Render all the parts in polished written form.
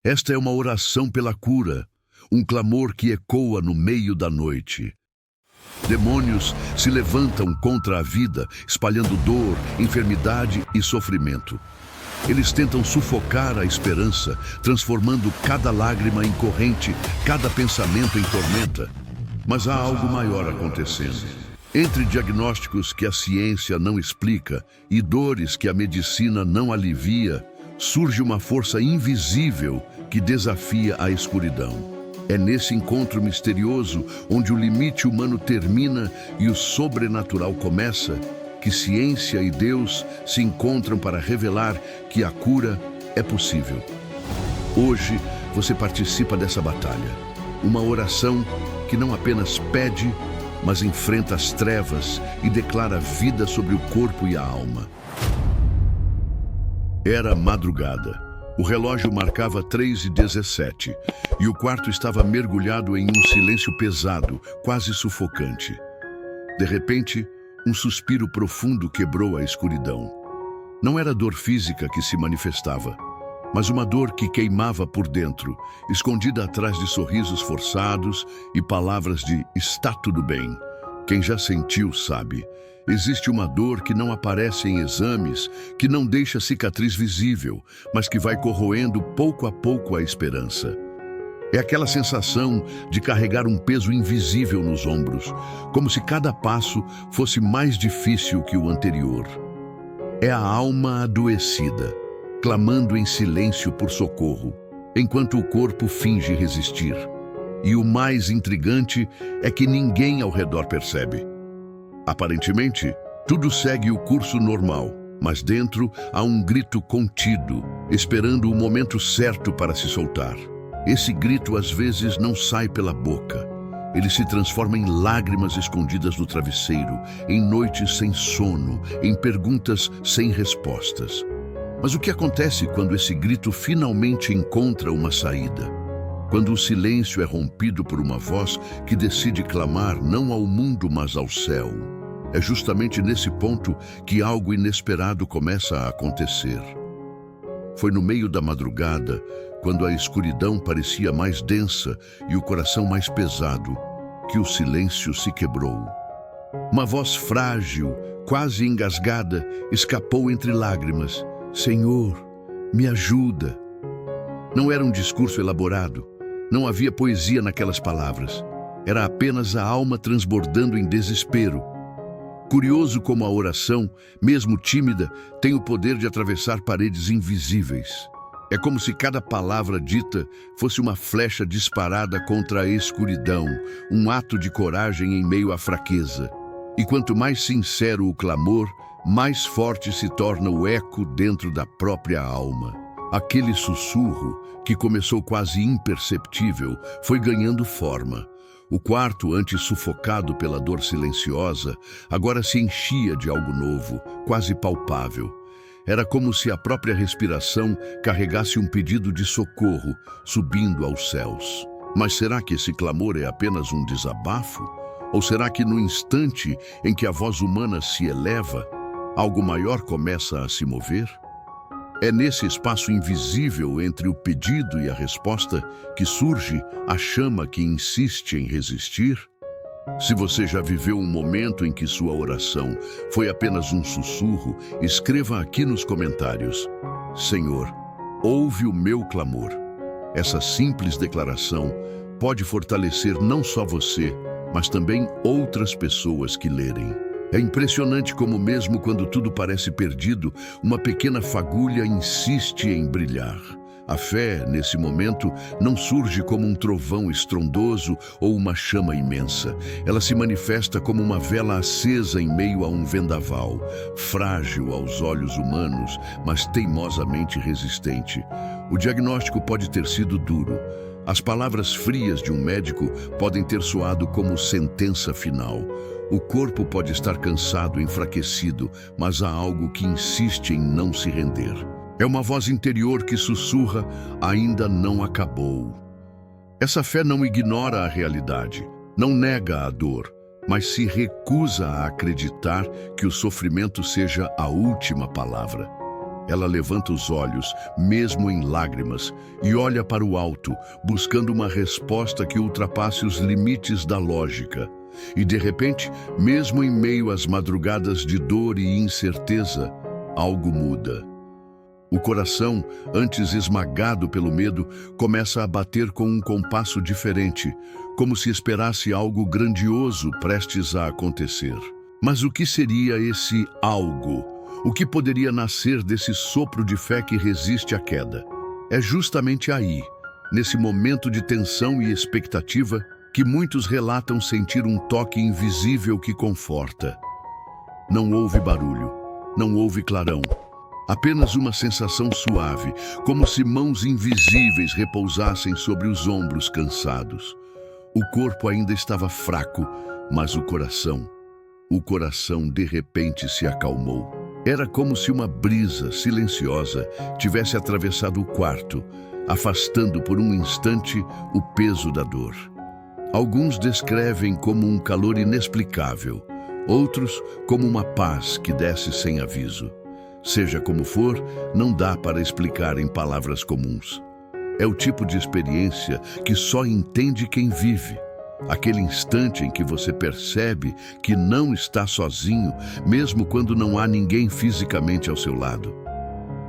Esta é uma oração pela cura, um clamor que ecoa no meio da noite. Demônios se levantam contra a vida, espalhando dor, enfermidade e sofrimento. Eles tentam sufocar a esperança, transformando cada lágrima em corrente, cada pensamento em tormenta. Mas há algo maior acontecendo. Entre diagnósticos que a ciência não explica e dores que a medicina não alivia, surge uma força invisível que desafia a escuridão. É nesse encontro misterioso, onde o limite humano termina e o sobrenatural começa, que ciência e Deus se encontram para revelar que a cura é possível. Hoje, você participa dessa batalha. Uma oração que não apenas pede, mas enfrenta as trevas e declara vida sobre o corpo e a alma. Era madrugada. O relógio marcava 3h17 e o quarto estava mergulhado em um silêncio pesado, quase sufocante. De repente, um suspiro profundo quebrou a escuridão. Não era dor física que se manifestava, mas uma dor que queimava por dentro, escondida atrás de sorrisos forçados e palavras de "está tudo bem". Quem já sentiu sabe. Existe uma dor que não aparece em exames, que não deixa cicatriz visível, mas que vai corroendo pouco a pouco a esperança. É aquela sensação de carregar um peso invisível nos ombros, como se cada passo fosse mais difícil que o anterior. É a alma adoecida, clamando em silêncio por socorro, enquanto o corpo finge resistir. E o mais intrigante é que ninguém ao redor percebe. Aparentemente, tudo segue o curso normal, mas dentro há um grito contido, esperando o momento certo para se soltar. Esse grito às vezes não sai pela boca. Ele se transforma em lágrimas escondidas no travesseiro, em noites sem sono, em perguntas sem respostas. Mas o que acontece quando esse grito finalmente encontra uma saída? Quando o silêncio é rompido por uma voz que decide clamar não ao mundo, mas ao céu. É justamente nesse ponto que algo inesperado começa a acontecer. Foi no meio da madrugada, quando a escuridão parecia mais densa e o coração mais pesado, que o silêncio se quebrou. Uma voz frágil, quase engasgada, escapou entre lágrimas: "Senhor, me ajuda." Não era um discurso elaborado. Não havia poesia naquelas palavras. Era apenas a alma transbordando em desespero. Curioso como a oração, mesmo tímida, tem o poder de atravessar paredes invisíveis. É como se cada palavra dita fosse uma flecha disparada contra a escuridão, um ato de coragem em meio à fraqueza. E quanto mais sincero o clamor, mais forte se torna o eco dentro da própria alma. Aquele sussurro, que começou quase imperceptível, foi ganhando forma. O quarto, antes sufocado pela dor silenciosa, agora se enchia de algo novo, quase palpável. Era como se a própria respiração carregasse um pedido de socorro, subindo aos céus. Mas será que esse clamor é apenas um desabafo? Ou será que no instante em que a voz humana se eleva, algo maior começa a se mover? É nesse espaço invisível entre o pedido e a resposta que surge a chama que insiste em resistir? Se você já viveu um momento em que sua oração foi apenas um sussurro, escreva aqui nos comentários: "Senhor, ouve o meu clamor." Essa simples declaração pode fortalecer não só você, mas também outras pessoas que lerem. É impressionante como mesmo quando tudo parece perdido, uma pequena fagulha insiste em brilhar. A fé, nesse momento, não surge como um trovão estrondoso ou uma chama imensa. Ela se manifesta como uma vela acesa em meio a um vendaval, frágil aos olhos humanos, mas teimosamente resistente. O diagnóstico pode ter sido duro. As palavras frias de um médico podem ter soado como sentença final. O corpo pode estar cansado, enfraquecido, mas há algo que insiste em não se render. É uma voz interior que sussurra: "Ainda não acabou." Essa fé não ignora a realidade, não nega a dor, mas se recusa a acreditar que o sofrimento seja a última palavra. Ela levanta os olhos, mesmo em lágrimas, e olha para o alto, buscando uma resposta que ultrapasse os limites da lógica. E de repente, mesmo em meio às madrugadas de dor e incerteza, algo muda. O coração, antes esmagado pelo medo, começa a bater com um compasso diferente, como se esperasse algo grandioso prestes a acontecer. Mas o que seria esse algo? O que poderia nascer desse sopro de fé que resiste à queda? É justamente aí, nesse momento de tensão e expectativa, que muitos relatam sentir um toque invisível que conforta. Não houve barulho, não houve clarão. Apenas uma sensação suave, como se mãos invisíveis repousassem sobre os ombros cansados. O corpo ainda estava fraco, mas o coração de repente se acalmou. Era como se uma brisa silenciosa tivesse atravessado o quarto, afastando por um instante o peso da dor. Alguns descrevem como um calor inexplicável, outros como uma paz que desce sem aviso. Seja como for, não dá para explicar em palavras comuns. É o tipo de experiência que só entende quem vive. Aquele instante em que você percebe que não está sozinho, mesmo quando não há ninguém fisicamente ao seu lado.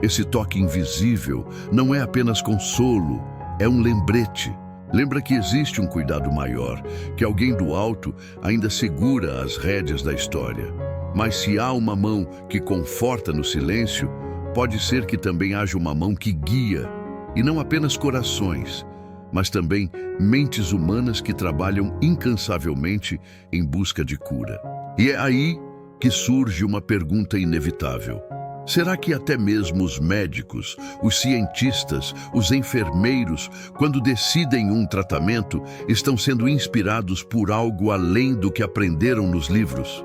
Esse toque invisível não é apenas consolo, é um lembrete. Lembra que existe um cuidado maior, que alguém do alto ainda segura as rédeas da história. Mas se há uma mão que conforta no silêncio, pode ser que também haja uma mão que guia, e não apenas corações, mas também mentes humanas que trabalham incansavelmente em busca de cura. E é aí que surge uma pergunta inevitável. Será que até mesmo os médicos, os cientistas, os enfermeiros, quando decidem um tratamento, estão sendo inspirados por algo além do que aprenderam nos livros?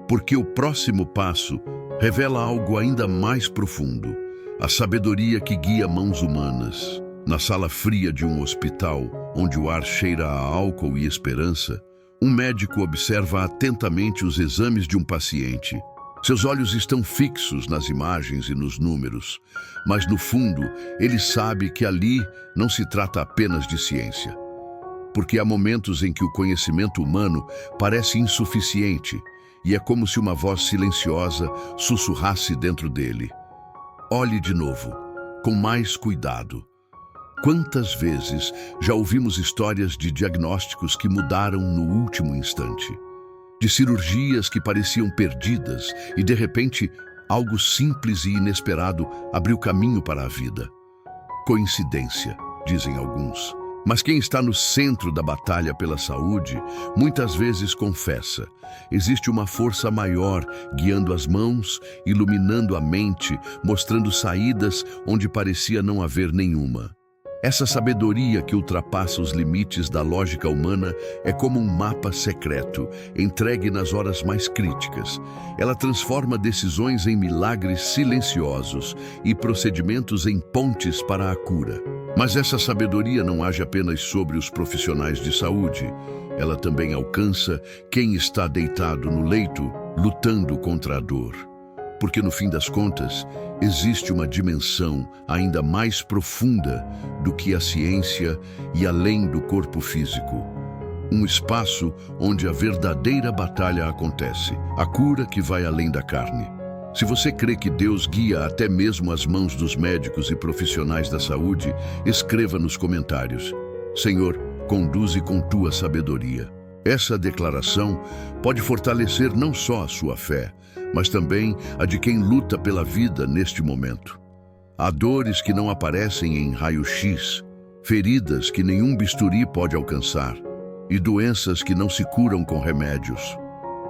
Porque o próximo passo revela algo ainda mais profundo, a sabedoria que guia mãos humanas. Na sala fria de um hospital, onde o ar cheira a álcool e esperança, um médico observa atentamente os exames de um paciente. Seus olhos estão fixos nas imagens e nos números, mas no fundo ele sabe que ali não se trata apenas de ciência. Porque há momentos em que o conhecimento humano parece insuficiente, e é como se uma voz silenciosa sussurrasse dentro dele. Olhe de novo, com mais cuidado. Quantas vezes já ouvimos histórias de diagnósticos que mudaram no último instante? De cirurgias que pareciam perdidas e, de repente, algo simples e inesperado abriu caminho para a vida. Coincidência, dizem alguns. Mas quem está no centro da batalha pela saúde, muitas vezes confessa: existe uma força maior guiando as mãos, iluminando a mente, mostrando saídas onde parecia não haver nenhuma. Essa sabedoria que ultrapassa os limites da lógica humana é como um mapa secreto, entregue nas horas mais críticas. Ela transforma decisões em milagres silenciosos e procedimentos em pontes para a cura. Mas essa sabedoria não age apenas sobre os profissionais de saúde. Ela também alcança quem está deitado no leito, lutando contra a dor. Porque, no fim das contas, existe uma dimensão ainda mais profunda do que a ciência e além do corpo físico. Um espaço onde a verdadeira batalha acontece, a cura que vai além da carne. Se você crê que Deus guia até mesmo as mãos dos médicos e profissionais da saúde, escreva nos comentários: Senhor, conduze com tua sabedoria. Essa declaração pode fortalecer não só a sua fé, mas também a de quem luta pela vida neste momento. Há dores que não aparecem em raio-x, feridas que nenhum bisturi pode alcançar, e doenças que não se curam com remédios.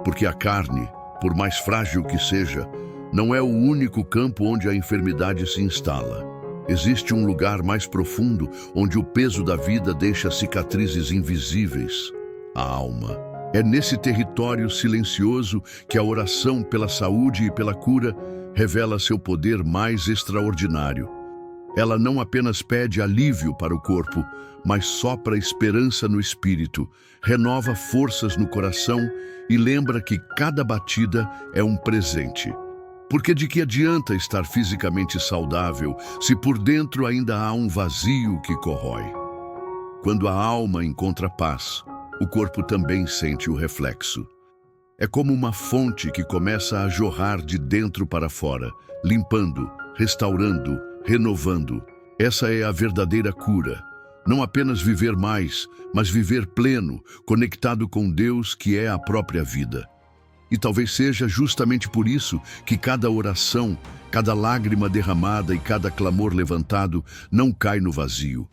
Porque a carne, por mais frágil que seja, não é o único campo onde a enfermidade se instala. Existe um lugar mais profundo onde o peso da vida deixa cicatrizes invisíveis: a alma. É nesse território silencioso que a oração pela saúde e pela cura revela seu poder mais extraordinário. Ela não apenas pede alívio para o corpo, mas sopra esperança no espírito, renova forças no coração e lembra que cada batida é um presente. Porque de que adianta estar fisicamente saudável se por dentro ainda há um vazio que corrói? Quando a alma encontra paz, o corpo também sente o reflexo. É como uma fonte que começa a jorrar de dentro para fora, limpando, restaurando, renovando. Essa é a verdadeira cura. Não apenas viver mais, mas viver pleno, conectado com Deus, que é a própria vida. E talvez seja justamente por isso que cada oração, cada lágrima derramada e cada clamor levantado não cai no vazio.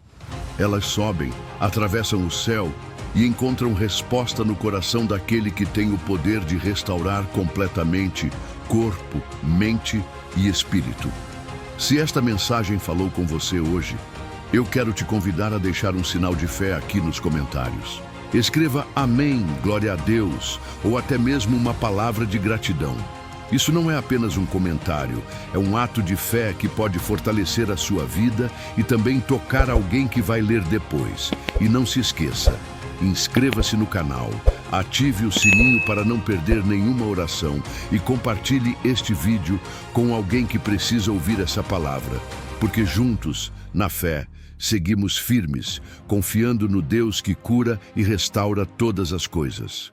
Elas sobem, atravessam o céu e encontram resposta no coração daquele que tem o poder de restaurar completamente corpo, mente e espírito. Se esta mensagem falou com você hoje, eu quero te convidar a deixar um sinal de fé aqui nos comentários. Escreva amém, glória a Deus, ou até mesmo uma palavra de gratidão. Isso não é apenas um comentário, é um ato de fé que pode fortalecer a sua vida e também tocar alguém que vai ler depois. E não se esqueça, inscreva-se no canal, ative o sininho para não perder nenhuma oração e compartilhe este vídeo com alguém que precisa ouvir essa palavra, porque juntos, na fé, seguimos firmes, confiando no Deus que cura e restaura todas as coisas.